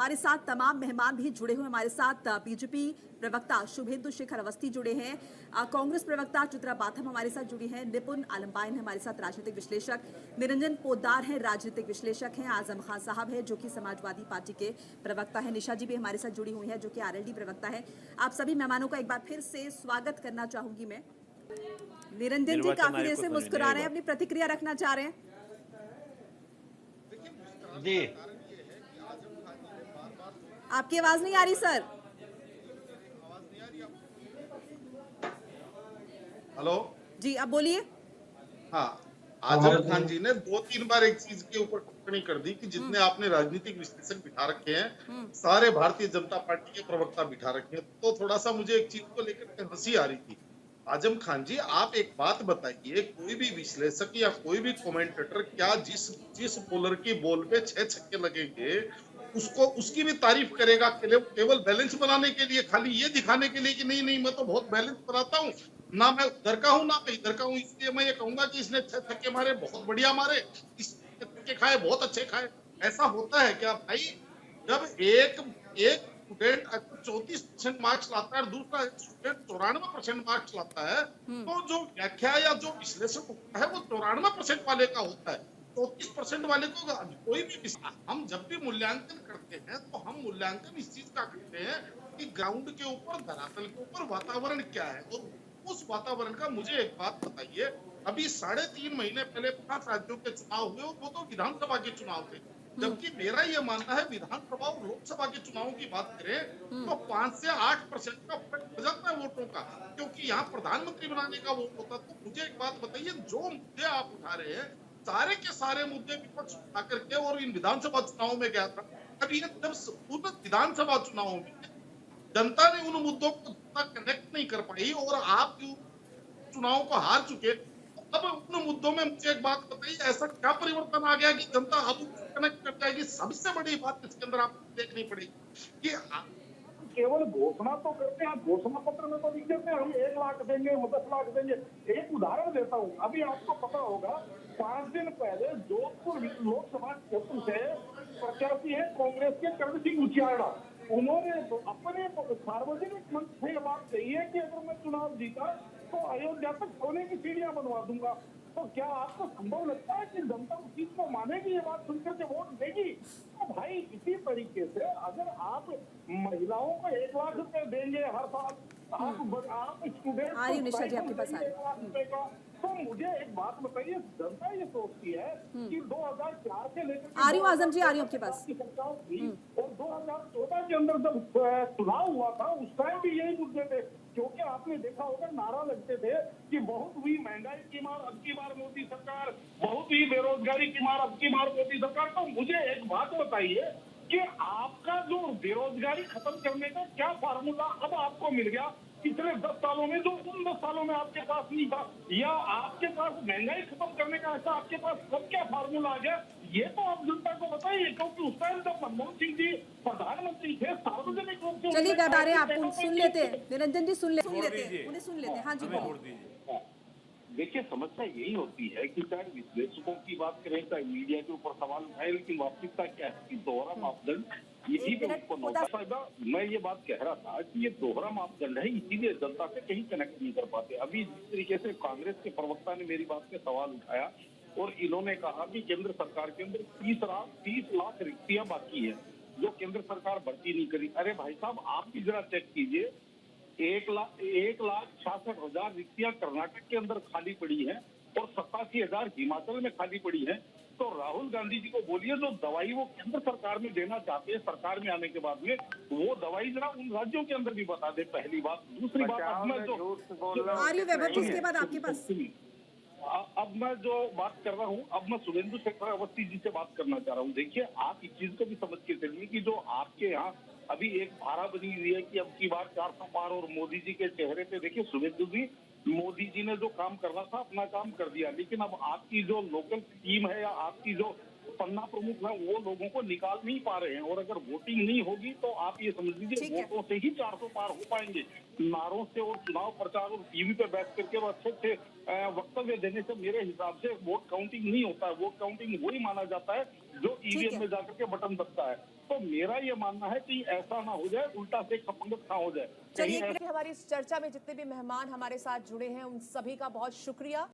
हमारे साथ तमाम मेहमान भी जुड़े हुए, हमारे साथ बीजेपी प्रवक्ता शुभेंदु शेखर अवस्थी जुड़े हैं, कांग्रेस प्रवक्ता चित्रा बाथम हमारे साथ जुड़ी हैं, निपुण आलमबाइन हमारे साथ राजनीतिक विश्लेषक, निरंजन पोद्दार हैं राजनीतिक विश्लेषक हैं, आजम खान साहब हैं जो कि समाजवादी पार्टी के प्रवक्ता हैं, निशा जी भी हमारे साथ जुड़ी हुई है जो कि आरएलडी प्रवक्ता है। आप सभी मेहमानों का एक बार फिर से स्वागत करना चाहूंगी मैं। निरंजन जी काफी देर से मुस्कुरा रहे हैं, अपनी प्रतिक्रिया रखना चाह रहे हैं जी। आपकी आवाज नहीं आ रही सर। हेलो जी अब बोलिए। हाँ, आजम खान जी ने 2-3 बार एक चीज के ऊपर टिप्पणी कर दी कि जितने आपने राजनीतिक विश्लेषक बिठा रखे हैं सारे भारतीय जनता पार्टी के प्रवक्ता बिठा रखे हैं, तो थोड़ा सा मुझे एक चीज को लेकर हंसी आ रही थी। आजम खान जी, आप एक बात बताइए, कोई भी विश्लेषक या कोई भी कमेंटेटर क्या जिस बॉलर की बॉल पे 6 छक्के लगेंगे उसको उसकी भी तारीफ करेगा केवल बैलेंस बनाने के लिए, खाली ये दिखाने के लिए कि नहीं नहीं मैं तो बहुत बैलेंस बनाता हूँ, ना मैं उधर का हूँ ना मैं इधर का हूँ, इसलिए मैं ये कहूंगा कि इसने 6 छक्के मारे बहुत बढ़िया मारे, इस छक्के खाए बहुत अच्छे खाए। ऐसा होता है क्या भाई? जब एक एक स्टूडेंट 34% मार्क्स लाता है और दूसरा स्टूडेंट 94% मार्क्स लाता है, तो जो व्याख्या या जो विश्लेषण होता है वो 94% वाले का होता है। 34% वाले को कोई भी, हम जब भी मूल्यांकन करते हैं तो हम मूल्यांकन इस चीज का करते हैं कि ग्राउंड के ऊपर, धरातल के ऊपर वातावरण क्या है, और उस वातावरण का मुझे एक बात बताइए। अभी 3.5 महीने पहले 5 राज्यों के चुनाव हुए और वो तो विधानसभा के चुनाव थे, जबकि मेरा ये मानना है विधानसभा और लोकसभा के चुनावों की बात करें तो 5 से 8% का फर्क हो जाता है वोटों का, क्योंकि यहाँ प्रधानमंत्री बनाने का वोट होता। तो मुझे एक बात बताइए, जो मुद्दे आप उठा रहे हैं सारे के सारे मुद्दे विपक्ष उठा करके और इन विधानसभा चुनावों में गया था, अब ये जब उन विधानसभा चुनावों में जनता ने उन मुद्दों को कनेक्ट नहीं कर पाई और आप चुनाव को हार चुके, अब उन मुद्दों में मुझे एक बात बताइए, ऐसा क्या परिवर्तन आ गया कि जनता अब कनेक्ट कर जाएगी? सबसे बड़ी बात इसके अंदर आपको देखनी पड़ेगी कि केवल घोषणा तो करते हैं, घोषणा पत्र में तो लिख देते हैं हम 1 लाख देंगे, 10 लाख देंगे। एक उदाहरण देता हूँ, अभी आपको पता होगा 5 दिन पहले जोधपुर लोकसभा क्षेत्र से प्रत्याशी है कांग्रेस के करण सिंह उचियाड़ा, उन्होंने अपने सार्वजनिक मंच से बात कही है कि अगर मैं चुनाव जीता तो अयोध्या तक सोने की सीढ़ियां बनवा दूंगा। तो क्या आपको संभव लगता है कि जनता उस चीज को मानेगी, ये बात सुनकर के वोट देगी? तो भाई इसी तरीके से अगर आप महिलाओं को 1 लाख रुपए देंगे हर साल, आप स्टूडेंट आ रही हूँ निशा जी आपके पास। 1 लाख रुपए का, तो मुझे एक बात बताइए, जनता ये सोचती है कि 2004 से लेकर आ रही हूँ आजम जी, आ रही हूँ आपके पास। की सरकार थी और 2014 के अंदर जब चुनाव हुआ था उस टाइम भी यही मुद्दे थे, क्योंकि आपने देखा होगा नारा लगते थे कि बहुत हुई महंगाई की मार अब की बार मोदी सरकार, बहुत हुई बेरोजगारी की मार अब की बार मोदी सरकार। तो मुझे एक बात बताइए कि आपका जो बेरोजगारी खत्म करने का क्या फार्मूला अब आपको मिल गया पिछले 10 सालों में, जो उन 10 सालों में आपके पास नहीं था, या आपके पास महंगाई खत्म करने का ऐसा आपके पास कब क्या फार्मूला आ गया? ये तो आप जनता को बताइए, क्योंकि उस टाइम जब मनमोहन सिंह जी प्रधानमंत्री थे सार्वजनिक रूप से चलिए बता रहे हैं, आप सुन लेते हैं निरंजन जी, सुन लेते हैं उन्हें, सुन लेते हैं। हाँ जी बोलिए। देखिए, समस्या यही होती है कि चाहे विश्लेषकों की बात करें, चाहे मीडिया के ऊपर सवाल उठाए, लेकिन वास्तविकता क्या है कि दोहरा मापदंड यही पे उत्पन्न होता है। मैं ये बात कह रहा था कि ये दोहरा मापदंड है, इसीलिए जनता से कहीं कनेक्ट नहीं कर पाते। अभी जिस तरीके से कांग्रेस के प्रवक्ता ने मेरी बात पे सवाल उठाया और इन्होंने कहा कि केंद्र सरकार के अंदर 30 लाख रिक्तियां बाकी है जो केंद्र सरकार भर्ती नहीं करी। अरे भाई साहब, आप भी जरा चेक कीजिए, 1,66,000 रिक्तियां कर्नाटक के अंदर खाली पड़ी हैं और 87,000 हिमाचल में खाली पड़ी हैं। तो राहुल गांधी जी को बोलिए, जो दवाई वो केंद्र सरकार में देना चाहते हैं सरकार में आने के बाद में, वो दवाई जरा उन राज्यों के अंदर भी बता दे, पहली बात। दूसरी बात, अब मैं जो उसके बाद आपके पास अब मैं जो बात कर रहा हूँ, अब मैं शुभेंदु शेखर अवस्थी जी से बात करना चाह रहा हूँ। देखिए, आप इस चीज को भी समझ के चलिए कि जो आपके यहाँ अभी एक धारा बनी हुई है कि अब की बार 400 पार, और मोदी जी के चेहरे पे देखिए शुभेंदु जी, मोदी जी ने जो काम करना था अपना काम कर दिया, लेकिन अब आपकी जो लोकल टीम है या आपकी जो पन्ना प्रमुख है वो लोगों को निकाल नहीं पा रहे हैं, और अगर वोटिंग नहीं होगी तो आप ये समझ लीजिए वोटों से ही 400 पार हो पाएंगे। नारों से और चुनाव प्रचार और टीवी पे बैठ करके वो अच्छे वक्तव्य देने से मेरे हिसाब से वोट काउंटिंग नहीं होता है। वोट काउंटिंग वही माना जाता है जो ईवीएम में जाकर के बटन दबता है। तो मेरा ये मानना है कि ऐसा ना हो जाए, उल्टा से खपंगत ना हो जाए। चलिए, हमारी इस चर्चा में जितने भी मेहमान हमारे साथ जुड़े हैं उन सभी का बहुत शुक्रिया।